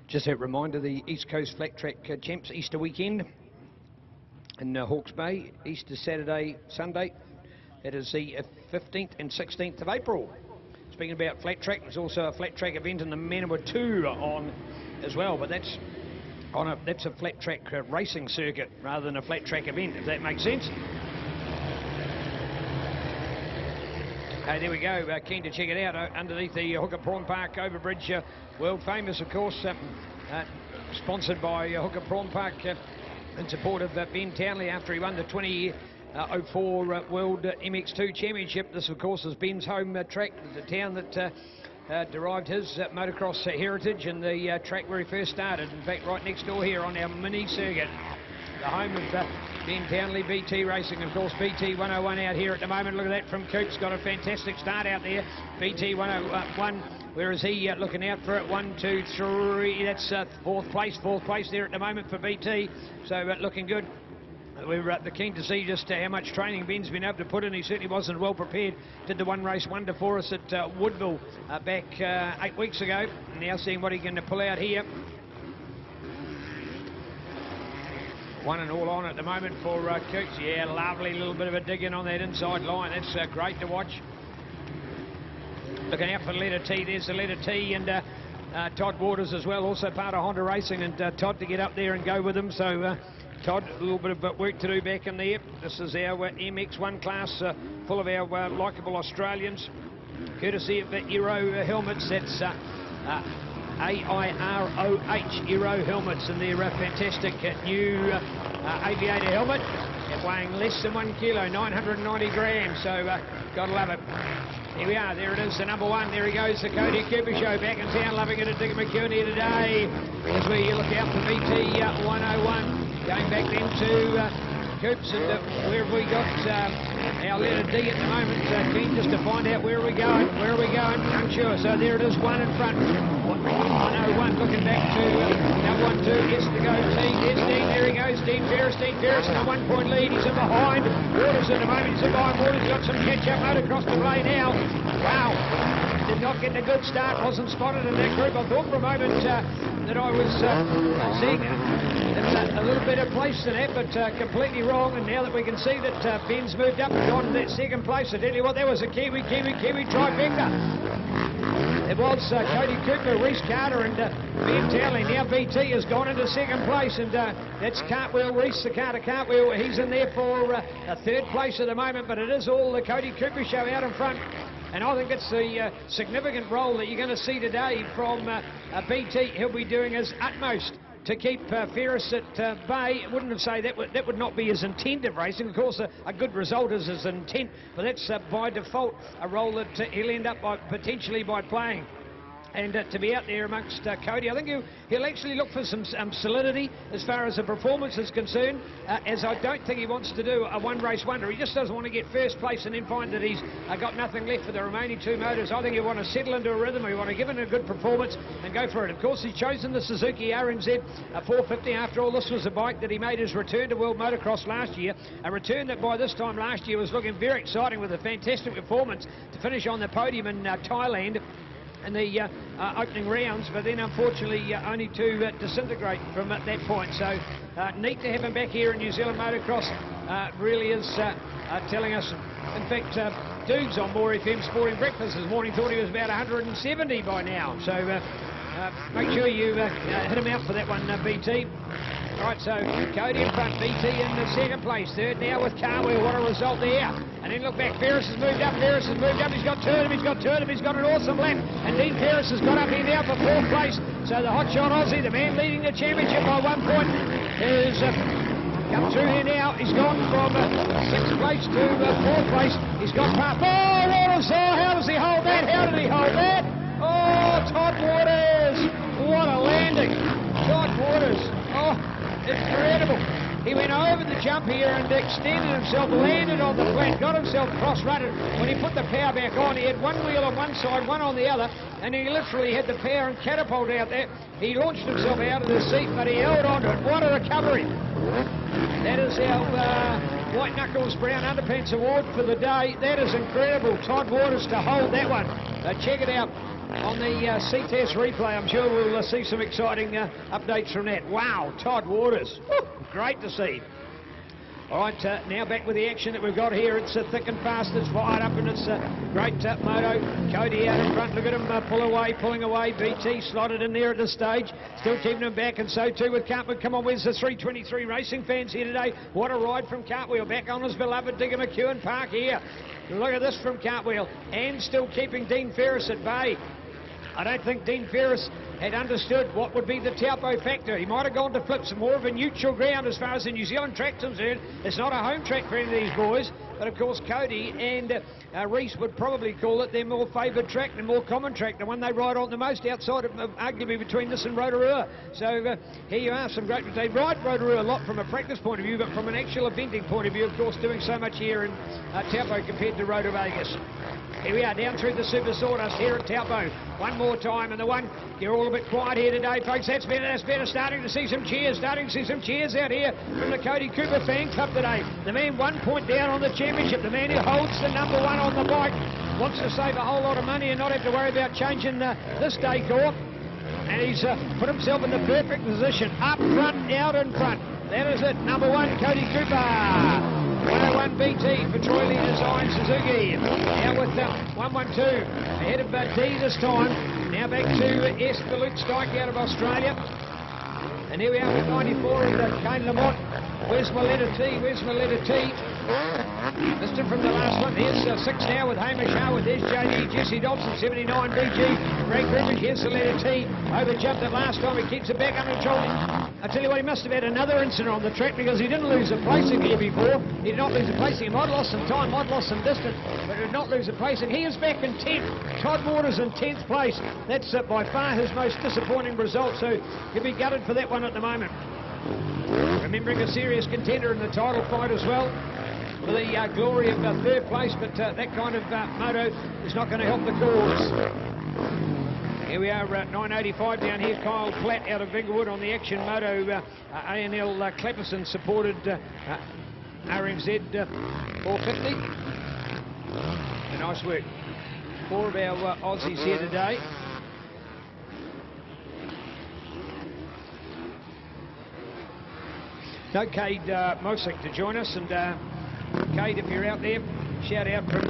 Just a reminder, the East Coast Flat Track Champs Easter weekend in Hawke's Bay, Easter Saturday, Sunday. That is the 15th and 16th of April. Speaking about flat track, there's also a flat track event in the Manawatu on as well, but that's a flat track racing circuit rather than a flat track event, if that makes sense. Hey, there we go, keen to check it out underneath the Hooker Prawn Park overbridge, world famous of course, sponsored by Hooker Prawn Park in support of Ben Townley after he won the 2004 World MX2 Championship. This of course is Ben's home track, the town that derived his motocross heritage and the track where he first started. In fact, right next door here on our mini circuit, the home of Ben Townley, BT Racing. Of course, BT 101 out here at the moment. Look at that from Coops, got a fantastic start out there. BT 101, where is he looking out for it? 1, 2, 3, that's fourth place there at the moment for BT. So looking good. We're keen to see just how much training Ben's been able to put in. He certainly wasn't well prepared. Did the one race wonder for us at Woodville back 8 weeks ago. Now seeing what he can pull out here. One and all on at the moment for Coots. Yeah, lovely little bit of a dig in on that inside line. That's great to watch. Looking out for the letter T. There's the letter T, and Todd Waters as well, also part of Honda Racing, and Todd to get up there and go with him. So Todd, a little bit of work to do back in there. This is our MX1 class, full of our likeable Australians, courtesy of Aero helmets. That's AIROH, Aero helmets, and they're a fantastic new aviator helmet, weighing less than 1 kilo, 990 grams, so gotta love it. Here we are, there it is, the number one. There he goes, the Cody Cooper Show, back in town, loving it at Dick McKeown here today, as we look out for BT 101. Going back then to Coops, and where have we got our letter D at the moment? Keen just to find out where are we going, unsure. So there it is, one in front, 101, looking back to number 1, 2, yes to go, Dean, yes, Dean, there he goes, Dean Ferris in a 1 point lead, he's in behind, Waters at the moment, he's in behind, Waters got some catch-up motocross to play now. Wow, did not get a good start, wasn't spotted in that group. I thought for a moment that I was seeing a little better place than that, but completely wrong. And now that we can see that Ben's moved up and got in that second place, I tell you what, that was a Kiwi trifecta. It was Cody Cooper, Reese Carter, and Ben Townley. Now BT has gone into second place, and that's Cartwheel, Reese the Carter Cartwheel. He's in there for a third place at the moment, but it is all the Cody Cooper Show out in front. And I think it's the significant role that you're going to see today from BT. He'll be doing his utmost to keep Ferris at bay. Wouldn't have say that would not be his intent of racing. Of course, a good result is his intent, but that's by default a role that he'll end up potentially by playing. And to be out there amongst Cody, I think he'll actually look for some solidity as far as the performance is concerned, as I don't think he wants to do a one-race wonder. He just doesn't want to get first place and then find that he's got nothing left for the remaining two motors. I think he'll want to settle into a rhythm. He'll want to give it a good performance and go for it. Of course, he's chosen the Suzuki RNZ 450. After all, this was a bike that he made his return to World Motocross last year, a return that by this time last year was looking very exciting with a fantastic performance to finish on the podium in Thailand in the opening rounds, but then unfortunately only to disintegrate from that point. So neat to have him back here in New Zealand Motocross. Really is telling us. In fact, Dudes on More FM Sporting Breakfast this morning thought he was about 170 by now. So make sure you hit him out for that one, BT. Right, so Cody in front, BT in the second place, third now with Cartwheel. What a result there. And then look back, Ferris has moved up, he's got Turnham, he's got an awesome lap. And Dean Ferris has got up here now for fourth place. So the hotshot Aussie, the man leading the championship by 1 point, is come through here now. He's gone from sixth place to fourth place. He's got past. Oh, Waters! Oh, how does he hold that? How did he hold that? Oh, Todd Waters! What a landing! Todd Waters! Oh, incredible. He went over the jump here and extended himself, landed on the flat, got himself cross-rutted. When he put the power back on, he had one wheel on one side, one on the other, and he literally had the power and catapult out there. He launched himself out of the seat, but he held on to it. What a recovery. That is our White Knuckles Brown Underpants Award for the day. That is incredible. Todd Waters to hold that one. Check it out. on the C-Test replay. I'm sure we'll see some exciting updates from that. Wow, Todd Waters. Woo, great to see. All right, now back with the action that we've got here. It's thick and fast, it's fired up, and it's great moto. Cody out in front, look at him pulling away. BT slotted in there at this stage, still keeping him back, and so too with Cartwheel. Come on, where's the 323 racing fans here today? What a ride from Cartwheel, back on his beloved Digger McEwen Park here. Look at this from Cartwheel, and still keeping Dean Ferris at bay. I don't think Dean Ferris had understood what would be the Taupo factor. He might have gone to flip some more of a neutral ground as far as the New Zealand track's concerned. It's not a home track for any of these boys, but of course Cody and Reese would probably call it their more favoured track, their more common track, the one they ride on the most outside of, arguably between this and Rotorua. So here you are, some great, they ride Rotorua a lot from a practice point of view, but from an actual eventing point of view, of course, doing so much here in Taupo compared to Rotor Vegas. Here we are down through the Super Sawdust here at Taupo. One more time, and the one, you're all a bit quiet here today, folks. That's better. Starting to see some cheers out here from the Cody Cooper fan club today. The man 1 point down on the championship. The man who holds the number one on the bike wants to save a whole lot of money and not have to worry about changing this decor. And he's put himself in the perfect position. Up front, out in front. That is it. Number one, Cody Cooper. 101 BT for Troy Lee Design Suzuki. Now with 112 ahead of D this time. Now back to S for Luke Stike out of Australia. And here we are with 94 of Kane Lamont. Where's my letter T? Missed it from the last one. Here's 6 now with Hamish Howard. There's JD, Jesse Dobson, 79 BG. Greg Griffith, here's the letter T. Overjumped it last time. He keeps it back under control. I tell you what, he must have had another incident on the track because he didn't lose a placing here before. He did not lose a placing. He might have lost some time, might have lost some distance, but he did not lose a placing. He is back in 10th. Todd Waters in 10th place. That's by far his most disappointing result, so he'll be gutted for that one at the moment. Remembering a serious contender in the title fight as well, for the glory of third place, but that kind of moto is not going to help the cause. Here we are at 985 down here. Kyle Platt out of Inglewood on the Action Moto A&L Clapperson supported RMZ 450. Nice work. 4 of our Aussies here today. No Cade Mosick to join us, and Cade, if you're out there, shout out from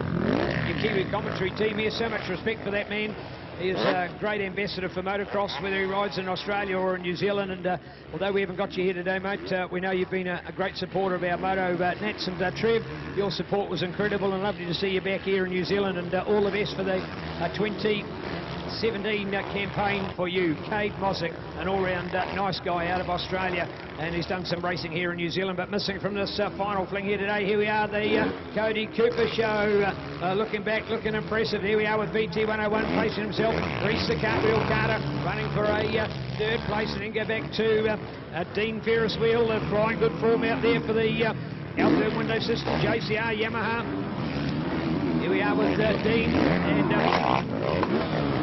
your Kiwi commentary team here. So much respect for that man. He is a great ambassador for motocross, whether he rides in Australia or in New Zealand. And although we haven't got you here today, mate, we know you've been a great supporter of our moto Nats. And Trev, your support was incredible, and lovely to see you back here in New Zealand. And all the best for the 2017 campaign for you. Cade Mosick, an all-round nice guy out of Australia, and he's done some racing here in New Zealand, but missing from this final fling here today. Here we are, the Cody Cooper show, looking back, looking impressive. Here we are with BT 101 placing himself. Reese the Cartwheel Carter running for a third place, and then go back to Dean Ferris wheel, flying good form out there for the outboard window system, JCR Yamaha. Here we are with Dean, and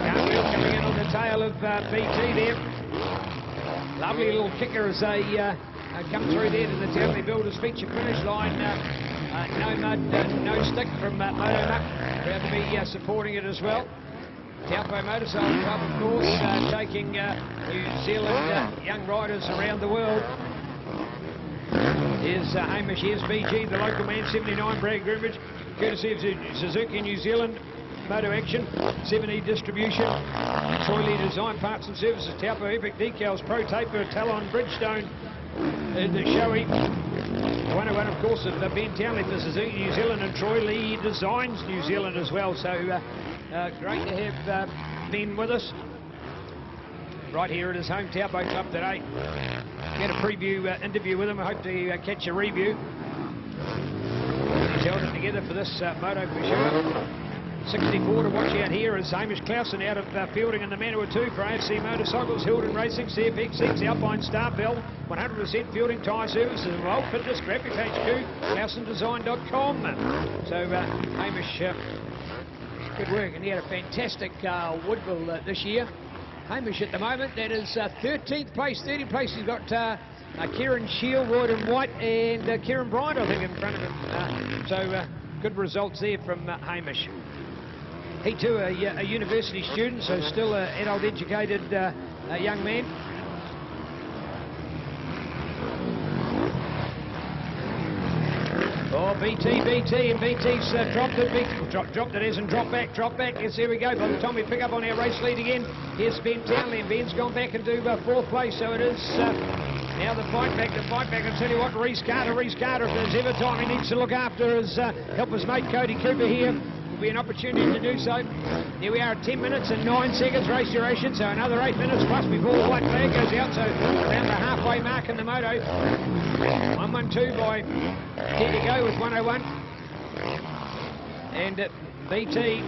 Cartwheel coming in on the tail of BT there. Lovely little kicker as they come through there to the Townley Builders feature finish line. No mud, no stick from Moto Muck. Proud to be supporting it as well. Taupo Motorcycle Club, of course, taking New Zealand young riders around the world. Here's Hamish, here's BG, the local man, 79, Brad Grimmage, courtesy of Suzuki New Zealand Moto Action, 70 distribution, Troy Lee Design Parts and Services, Taupo Epic Decals, Pro Taper, Talon, Bridgestone, and the Shoei. 101, of course, of Ben Townley for Suzuki New Zealand, and Troy Lee Designs New Zealand as well. So great to have Ben with us right here at his home Taupo Club today. Get a preview interview with him. I hope to catch a review. He's held it together for this moto for sure. 64 to watch out here is Hamish Clausen out of fielding in the Manua 2 for AFC Motorcycles, Hilton Racing, CFX Seats, Alpine Star Bell, 100% fielding tyre services, World Fitness, Graphic HQ, ClausenDesign.com. So Hamish, good work, and he had a fantastic Woodville this year. Hamish at the moment, that is 13th place, 30th place. He's got Kieran Shield, Royd and White, and Kieran Bryant, I think, in front of him. So good results there from Hamish. He too a university student, so still an adult educated young man. Oh, BT, and BT's dropped it. Dropped it, hasn't dropped back. Yes, here we go. By the time we pick up on our race lead again, here's Ben Townley, and Ben's gone back into fourth place, so it is now the fight back. I'll tell you what, Rhys Carter, if there's ever time he needs to look after his help his mate Cody Cooper here, will be an opportunity to do so. Here we are at 10 minutes and 9 seconds race duration, so another 8 minutes plus before the white flag goes out, so around the halfway mark in the moto. 112 by Go with 101. And BT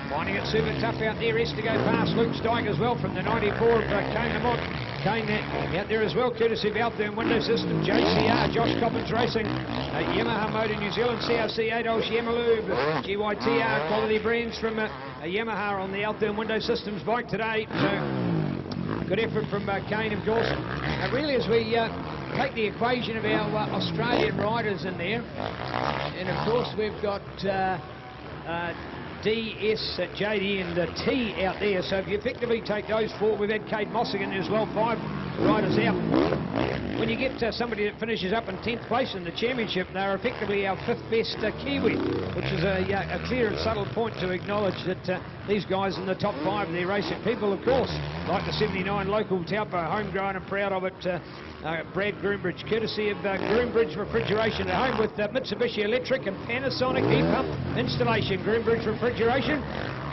finding it super tough out there. Has to go past Luke Steig as well from the 94 of Kane Lamont. Kane out there as well, courtesy of Althurn Window System. JCR, Josh Coppins Racing, Yamaha Motor New Zealand, CRC Adolf Yamalube, GYTR quality brands from Yamaha on the Althurn Window Systems bike today. So good effort from Kane, of course. Really, as we take the equation of our Australian riders in there, and of course we've got DS, JD and T out there, so if you effectively take those four, we've had Kate Mossigan as well, 5 riders out. When you get somebody that finishes up in 10th place in the championship, they're effectively our 5th best Kiwi, which is a clear and subtle point to acknowledge that these guys in the top 5, they're racing people, of course, like the 79 local Taupo, homegrown and proud of it. Brad Groombridge, courtesy of Groombridge Refrigeration at home with Mitsubishi Electric and Panasonic heat pump installation. Groombridge Refrigeration,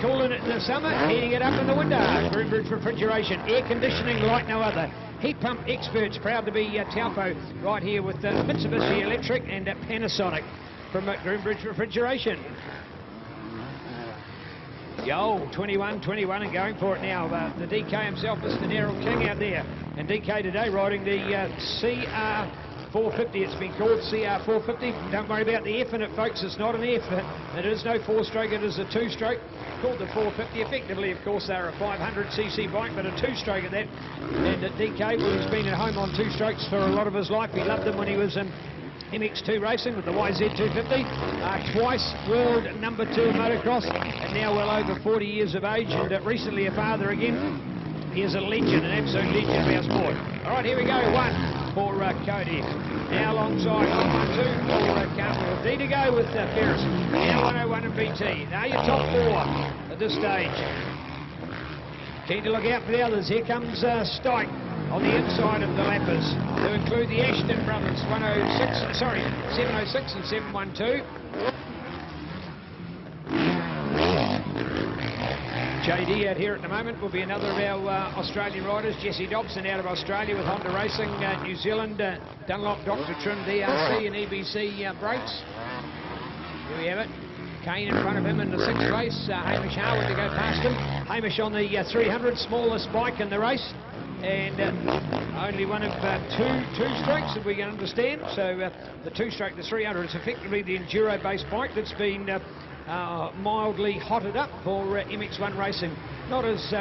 cooling it in the summer, heating it up in the winter. Groombridge Refrigeration, air conditioning like no other. Heat pump experts, proud to be Taupo right here with Mitsubishi Electric and Panasonic from Groombridge Refrigeration. Yo, 21 and going for it now. The DK himself, Mr. Neril King out there. And DK today riding the CR450. It's been called CR450. Don't worry about the F in it, folks. It's not an F. It is no 4-stroke. It is a 2-stroke. Called the 450. Effectively, of course, they're a 500cc bike, but a 2-stroke at that. And DK, well, he's been at home on 2-strokes for a lot of his life. He loved them when he was in MX2 racing with the YZ250, twice world number 2 in motocross, and now well over 40 years of age, and recently a father again. He is a legend, an absolute legend of our sport. All right, here we go. 1 for Cody. Now alongside 112 for Carmel. D to go with Ferris. Now 101 and BT. Now your top 4 at this stage. Keen to look out for the others. Here comes Stike on the inside of the lappers, to include the Ashton brothers, 706 and 712. JD out here at the moment will be another of our Australian riders. Jesse Dobson out of Australia with Honda Racing, New Zealand, Dunlop, Dr. Trim, DRC and EBC brakes. Here we have it. Kane in front of him in the 6th race. Hamish Harwood to go past him. Hamish on the 300, smallest bike in the race. And only one of two strokes, if we can understand. So the 2-stroke, the 300, is effectively the enduro-based bike that's been mildly hotted up for MX1 racing. Not as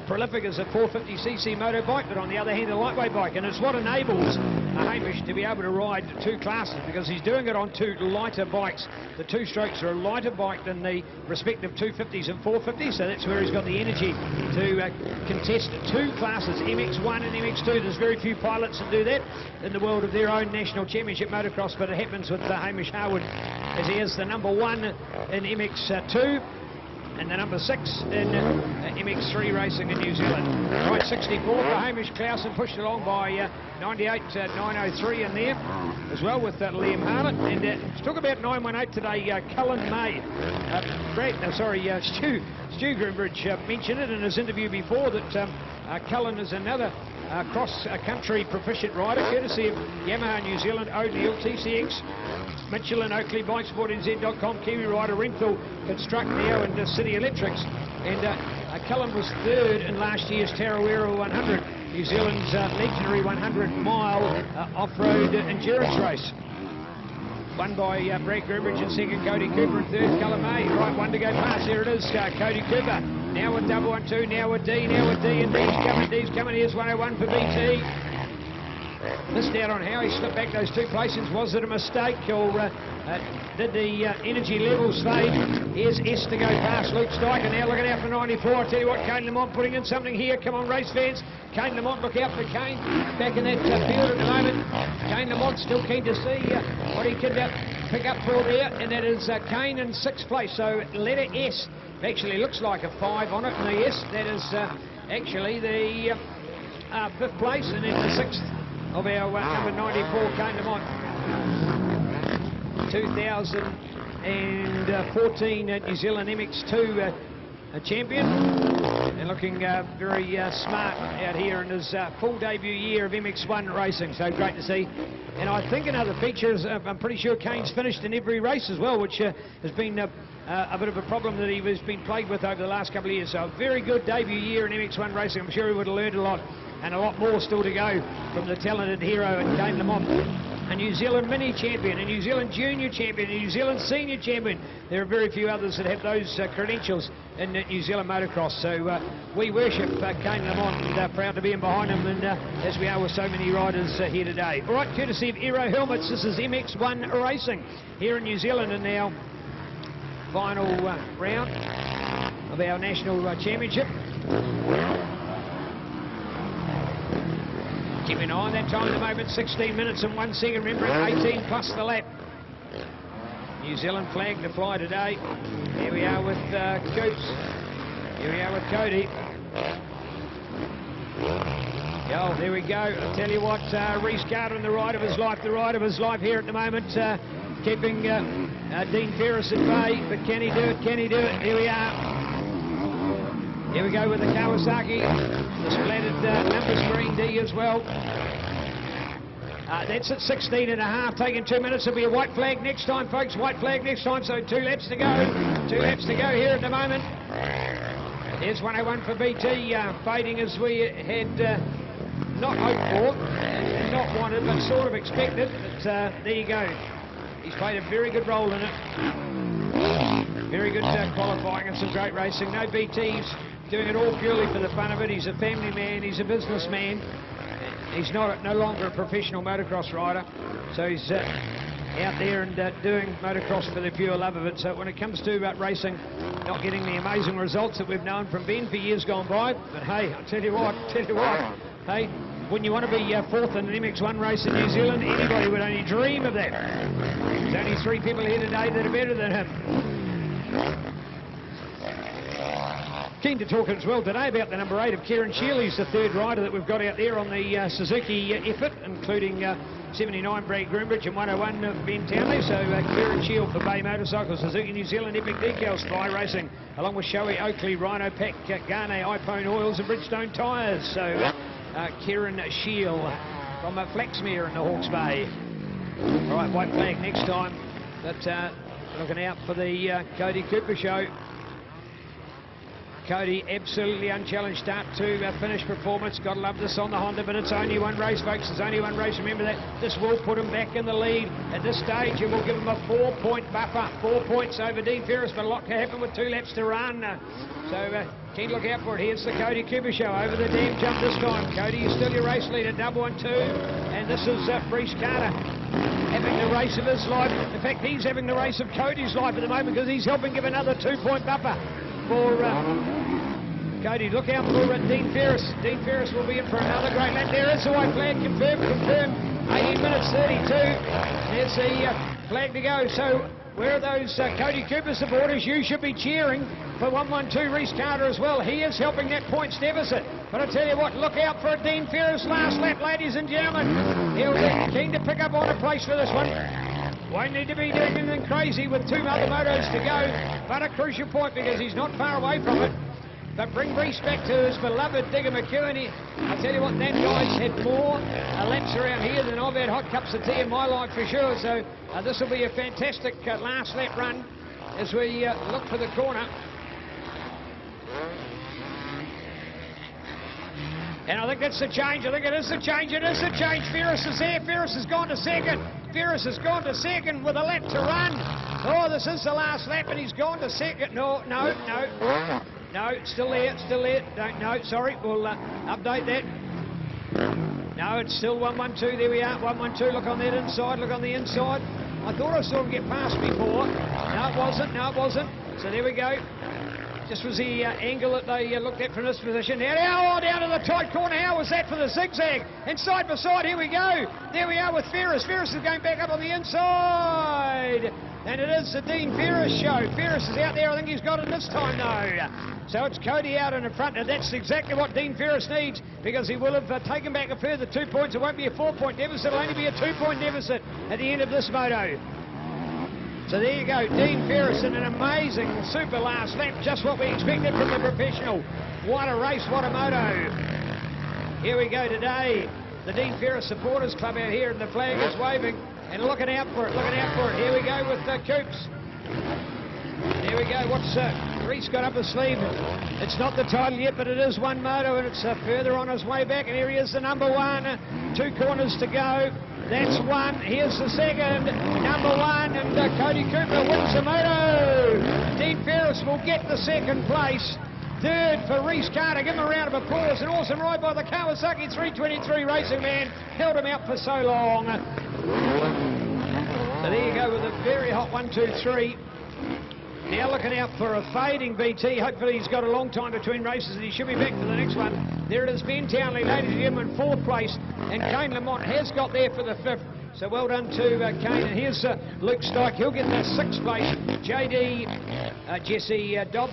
prolific as a 450cc motorbike, but on the other hand, a lightweight bike. And it's what enables Hamish to be able to ride 2 classes, because he's doing it on 2 lighter bikes. The 2-strokes are a lighter bike than the respective 250s and 450s, so that's where he's got the energy to contest 2 classes, MX1 and MX2. There's very few pilots that do that in the world of their own national championship motocross, but it happens with Hamish Harwood, as he is the number 1 in MX2 and the number 6 in MX3 racing in New Zealand. Right, 64 for Hamish. Clausen pushed along by 98, 903 in there as well with Liam Harlett. And let's talk about 918 today. Cullen May. Stu Groombridge mentioned it in his interview before that Cullen is another cross-country proficient rider, courtesy of Yamaha New Zealand, O'Neill, TCX, Michelin, Oakley, BikeSportNZ.com, Kiwi Rider, Renthal, Construct Neo and City Electrics. And Cullen was 3rd in last year's Tarawera 100, New Zealand's legendary 100-mile off-road endurance race. Won by Brad Groombridge and 2nd Cody Cooper and 3rd Cullen May. Right, 1 to go past. Here it is, Cody Cooper. Now with 112, now with D, and D's coming. Here's 101 for BT. missed out on how he slipped back those 2 placings. Was it a mistake, or did the energy levels fade? Here's S to go past Luke Steichen. Now looking out for 94. I tell you what, Kane Lamont putting in something here. Come on, race fans. Kane Lamont, look out for Kane back in that field at the moment. Kane Lamont still keen to see what he can pick up for there, and that is Kane in 6th place. So letter S actually looks like a 5 on it, and the S, that is actually the 5th place, and then the 6th of our number 94, Kane Lamont. 2014 New Zealand MX2 champion, and looking very smart out here in his full debut year of MX1 racing, so great to see. And I think another feature is I'm pretty sure Kane's finished in every race as well, which has been a bit of a problem that he has been plagued with over the last couple of years. So a very good debut year in MX1 racing. I'm sure he would have learned a lot, and a lot more still to go from the talented hero in Kane Lamont. A New Zealand mini champion, a New Zealand junior champion, a New Zealand senior champion. There are very few others that have those credentials in New Zealand motocross. So we worship Kane Lamont, and proud to be in behind him, and as we are with so many riders here today. All right, courtesy of Aero Helmets, this is MX1 racing here in New Zealand in our final round of our national championship. Keep an eye on that time at the moment, 16 minutes and 1 second. Remember, 18 plus the lap. New Zealand flag to fly today. Here we are with Coops. Here we are with Cody. Oh, there we go. I'll tell you what, Reece Carter in the ride of his life. The ride of his life here at the moment, keeping Dean Ferris at bay. But can he do it? Can he do it? Here we are. Here we go with the Kawasaki, the splattered number screen D as well. That's at 16.5, taking 2 minutes. There'll be a white flag next time, folks. White flag next time, so 2 laps to go. 2 laps to go here at the moment. Here's 101 for BT, fading as we had not hoped for, not wanted, but sort of expected. But there you go. He's played a very good role in it. Very good qualifying and some great racing. No BTs. Doing it all purely for the fun of it. He's a family man, he's a businessman. He's no longer a professional motocross rider, so he's out there and doing motocross for the pure love of it. So when it comes to racing, not getting the amazing results that we've known from Ben for years gone by, but hey, I'll tell you what, hey, wouldn't you want to be 4th in an MX1 race in New Zealand? Anybody would only dream of that. There's only 3 people here today that are better than him. Keen to talk as well today about the number 8 of Kieran Shield. He's the 3rd rider that we've got out there on the Suzuki effort, including 79 Brad Groombridge and 101 of Ben Townley. So Kieran Shield for Bay Motorcycles, Suzuki New Zealand Epic Decals, Fly Racing, along with Shoei Oakley, Rhino Pack, Garnet, iPhone Oils and Bridgestone Tyres. So Kieran Shield from Flaxmere in the Hawke's Bay. All right, white flag next time, but looking out for the Cody Cooper show. Cody, absolutely unchallenged start to finish performance. Gotta love this on the Honda, but it's only one race, folks. There's only one race. Remember that. This will put him back in the lead at this stage, and we'll give him a 4-point buffer. 4 points over Dean Ferris, but a lot can happen with 2 laps to run. So keen to look out for it. Here's the Cody Cooper show over the dam jump this time. Cody is still your race leader, 1-1-2, and this is Reece Carter having the race of his life. In fact, he's having the race of Cody's life at the moment, because he's helping give another 2-point buffer for Cody. Look out for Dean Ferris. Dean Ferris will be in for another great lap. There is the white flag, confirmed. 18 minutes 32. There's the flag to go. So where are those Cody Cooper supporters? You should be cheering for 1-1-2 Reece Carter as well. He is helping that points deficit. But I tell you what, look out for Dean Ferris last lap, ladies and gentlemen. He'll be keen to pick up on a place for this one. Won't need to be doing anything crazy with 2 other motos to go, but a crucial point because he's not far away from it. But bring Reece back to his beloved Digger McEwen. I'll tell you what, that guy's had more laps around here than I've had hot cups of tea in my life for sure. So this will be a fantastic last lap run as we look for the corner. And I think that's the change. I think it is the change. It is the change. Ferris is there. Ferris has gone to second. Ferris has gone to second with a lap to run. Oh, this is the last lap, and he's gone to second. No, still there, still there. No, sorry, we'll update that. No, it's still 1-1-2. There we are. 1-1-2. Look on that inside. Look on the inside. I thought I saw him get past before. No, it wasn't. No, it wasn't. So there we go. Just was the angle that they looked at from this position. Now, down to the tight corner. How was that for the zigzag? And side by side, here we go. There we are with Ferris. Ferris is going back up on the inside. And it is the Dean Ferris show. Ferris is out there. I think he's got it this time, though. So it's Cody out in the front, and that's exactly what Dean Ferris needs, because he will have taken back a further 2 points. It won't be a 4-point deficit. It'll only be a 2-point deficit at the end of this moto. So there you go, Dean Ferris in an amazing super last lap, just what we expected from the professional. What a race, what a moto. Here we go today, the Dean Ferris Supporters Club out here, and the flag is waving, and looking out for it, looking out for it. Here we go with Coops. There we go, what's Reese got up his sleeve? It's not the title yet, but it is one moto, and it's further on his way back, and here he is, the number one. 2 corners to go. That's one. Here's the second. Number one, and Cody Cooper wins the moto. Dean Ferris will get the second place. Third for Reese Carter. Give him a round of applause. An awesome ride by the Kawasaki 323 Racing Man. Held him out for so long. So there you go with a very hot 1-2-3. Now looking out for a fading BT. Hopefully he's got a long time between races and he should be back for the next one. There it is, Ben Townley, ladies and gentlemen, 4th place. And Kane Lamont has got there for the 5th. So well done to Kane. And here's Luke Stike. He'll get the 6th place. JD, Jesse Dobson.